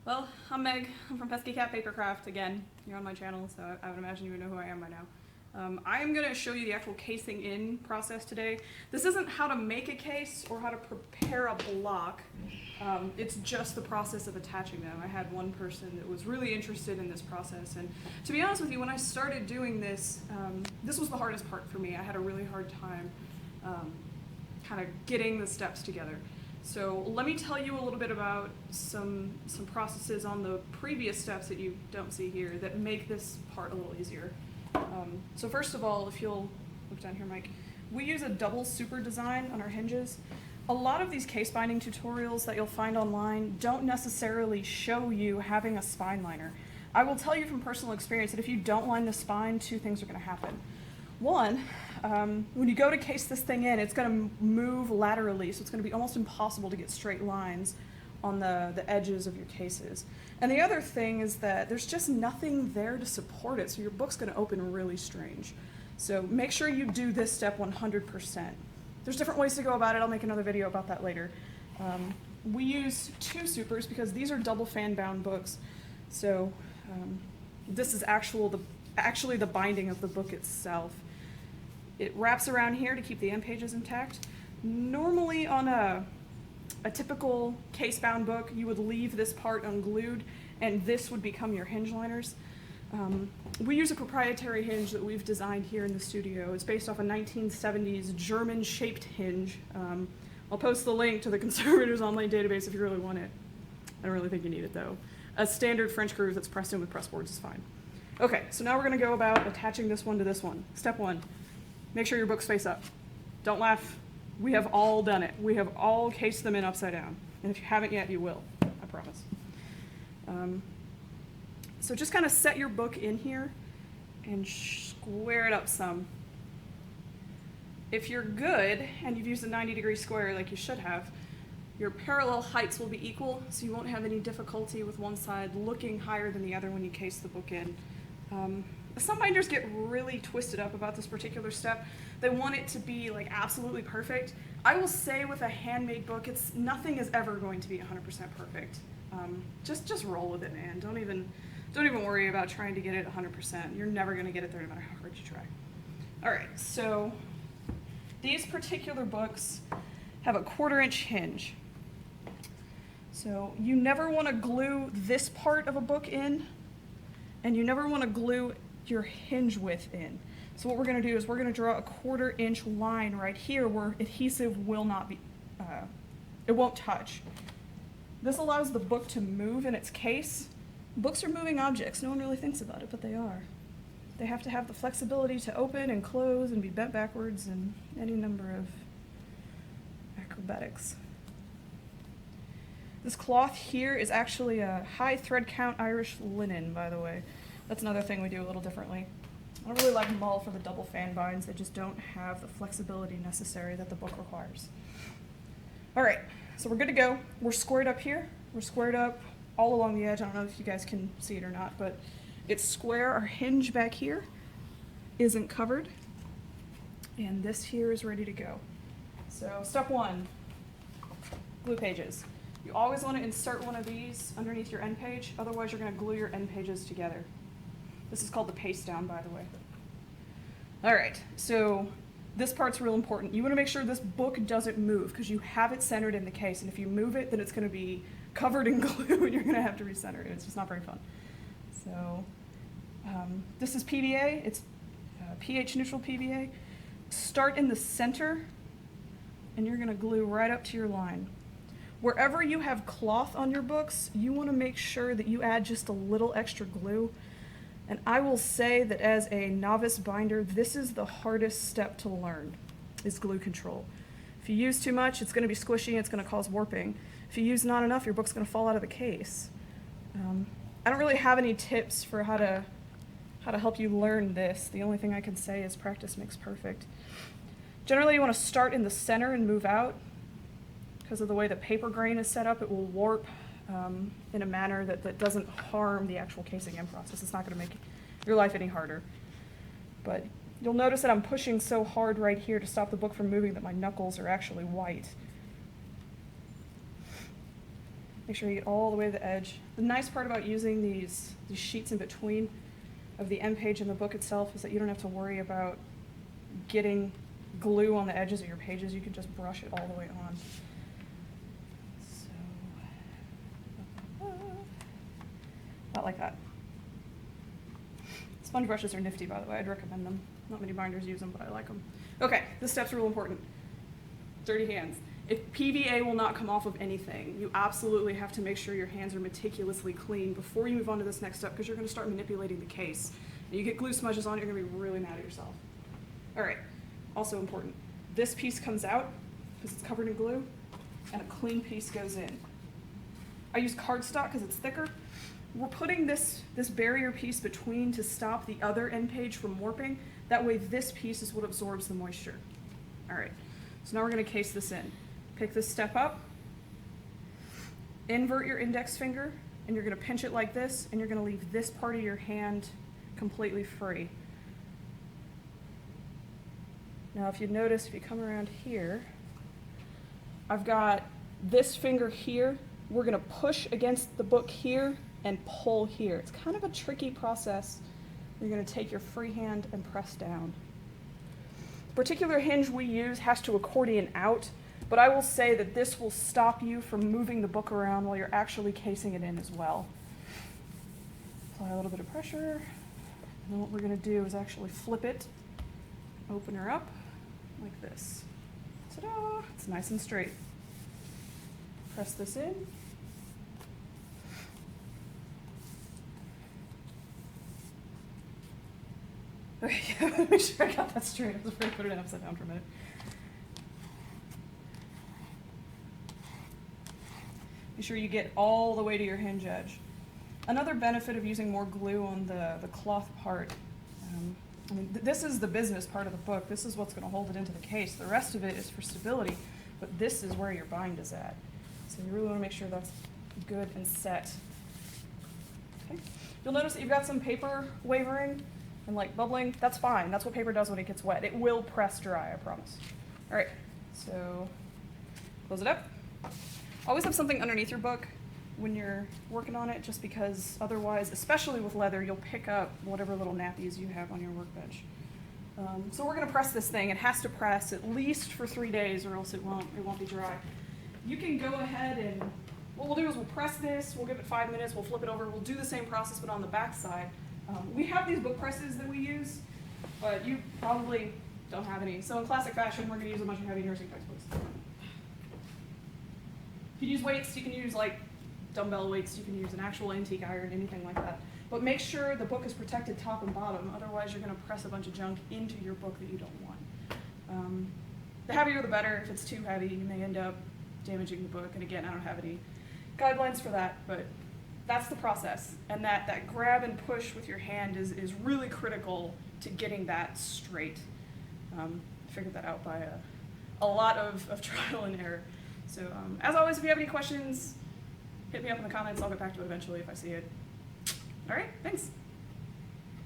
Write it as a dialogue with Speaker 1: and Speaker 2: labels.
Speaker 1: Well, I'm Meg. I'm from Pesky Cat Papercraft. Again, you're on my channel, so I would imagine you would know who I am by now. I am going to show you the actual casing in process today. This isn't how to make a case or how to prepare a block. It's just the process of attaching them. I had one person that was really interested in this process, and to be honest with you, when I started doing this, this was the hardest part for me. I had a really hard time kind of getting the steps together. So let me tell you a little bit about some processes on the previous steps that you don't see here that make this part a little easier. So first of all, if you'll look down here, Mike, we use a double super design on our hinges. A lot of these case binding tutorials that you'll find online don't necessarily show you having a spine liner. I will tell you from personal experience that if you don't line the spine, two things are going to happen. One, when you go to case this thing in, it's going to move laterally, so it's going to be almost impossible to get straight lines on the edges of your cases. And the other thing is that there's just nothing there to support it, so your book's going to open really strange. So make sure you do this step 100%. There's different ways to go about it. I'll make another video about that later. We use two supers because these are double fan bound books. So this is actually the binding of the book itself. It wraps around here to keep the end pages intact. Normally on a typical case-bound book, you would leave this part unglued, and this would become your hinge liners. We use a proprietary hinge that we've designed here in the studio. It's based off a 1970s German-shaped hinge. I'll post the link to the Conservators Online database if you really want it. I don't really think you need it, though. A standard French groove that's pressed in with press boards is fine. Okay, so now we're going to go about attaching this one to this one. Step one, make sure your books face up. Don't laugh. We have all done it. We have all cased them in upside down. And if you haven't yet, you will, I promise. So just kind of set your book in here and square it up some. If you're good and you've used a 90-degree square like you should have, your parallel heights will be equal, so you won't have any difficulty with one side looking higher than the other when you case the book in. Some binders get really twisted up about this particular step. They want it to be like absolutely perfect. I will say with a handmade book, nothing is ever going to be 100% perfect. Just roll with it, man. Don't even worry about trying to get it 100%. You're never going to get it there no matter how hard you try. All right, so these particular books have a 1/4-inch hinge. So you never want to glue this part of a book in, and you never want to glue your hinge width in. So what we're going to do is we're going to draw a 1/4-inch line right here where adhesive will not be, it won't touch. This allows the book to move in its case. Books are moving objects. No one really thinks about it, but they are. They have to have the flexibility to open and close and be bent backwards and any number of acrobatics. This cloth here is actually a high thread count Irish linen, by the way. That's another thing we do a little differently. I don't really like mull for the double fan binds. They just don't have the flexibility necessary that the book requires. All right, so we're good to go. We're squared up here. We're squared up all along the edge. I don't know if you guys can see it or not, but it's square. Our hinge back here isn't covered, and this here is ready to go. So step one, glue pages. You always want to insert one of these underneath your end page, otherwise you're going to glue your end pages together. This is called the paste down, by the way. All right, so this part's real important. You want to make sure this book doesn't move because you have it centered in the case, and if you move it, then it's going to be covered in glue and you're going to have to recenter it. It's just not very fun. So this is PVA. It's pH neutral PVA. Start in the center, and you're going to glue right up to your line. Wherever you have cloth on your books, you want to make sure that you add just a little extra glue. And I will say that as a novice binder, this is the hardest step to learn, is glue control. If you use too much, it's going to be squishy, it's going to cause warping. If you use not enough, your book's going to fall out of the case. I don't really have any tips for how to help you learn this. The only thing I can say is practice makes perfect. Generally, you want to start in the center and move out. Because of the way the paper grain is set up, it will warp in a manner that doesn't harm the actual casing in process. It's not going to make your life any harder. But you'll notice that I'm pushing so hard right here to stop the book from moving that my knuckles are actually white. Make sure you get all the way to the edge. The nice part about using these sheets in between of the end page and the book itself is that you don't have to worry about getting glue on the edges of your pages. You can just brush it all the way on. So, about like that. Sponge brushes are nifty, by the way. I'd recommend them. Not many binders use them, but I like them. Okay, this step's real important. Dirty hands. If PVA will not come off of anything, you absolutely have to make sure your hands are meticulously clean before you move on to this next step, because you're going to start manipulating the case. And you get glue smudges on it, you're going to be really mad at yourself. All right, also important. This piece comes out because it's covered in glue, and a clean piece goes in. I use cardstock because it's thicker. We're putting this barrier piece between to stop the other end page from warping. That way this piece is what absorbs the moisture. All right, so now we're going to case this in. Pick this step up, invert your index finger, and you're going to pinch it like this, and you're going to leave this part of your hand completely free. Now if you notice, if you come around here, I've got this finger here. We're going to push against the book here and pull here. It's kind of a tricky process. You're going to take your free hand and press down. The particular hinge we use has to accordion out, but I will say that this will stop you from moving the book around while you're actually casing it in as well. Apply a little bit of pressure, and then what we're going to do is actually flip it, open her up like this. Ta-da! It's nice and straight. Press this in. Okay, make sure I got that straight. I was afraid to put it upside down for a minute. Make sure you get all the way to your hinge edge. Another benefit of using more glue on the cloth part, I mean, this is the business part of the book. This is what's going to hold it into the case. The rest of it is for stability, but this is where your bind is at. So you really want to make sure that's good and set. Okay. You'll notice that you've got some paper wavering and like bubbling. That's fine. That's what paper does when it gets wet. It will press dry, I promise. All right, so close it up. Always have something underneath your book when you're working on it, just because otherwise, especially with leather, you'll pick up whatever little nappies you have on your workbench. So we're going to press this thing. It has to press at least for 3 days, or else it won't be dry. You can go ahead and what we'll do is we'll press this. We'll give it 5 minutes. We'll flip it over. We'll do the same process, but on the back side. We have these book presses that we use, but you probably don't have any. So in classic fashion, we're going to use a bunch of heavy nursing textbooks. If you use weights, you can use like dumbbell weights, you can use an actual antique iron, anything like that. But make sure the book is protected top and bottom, otherwise you're going to press a bunch of junk into your book that you don't want. The heavier the better. If it's too heavy, you may end up damaging the book. And again, I don't have any guidelines for that, but that's the process. And that grab and push with your hand is really critical to getting that straight. Figured that out by a lot of trial and error. So as always, if you have any questions, hit me up in the comments. I'll get back to it eventually if I see it. All right, thanks.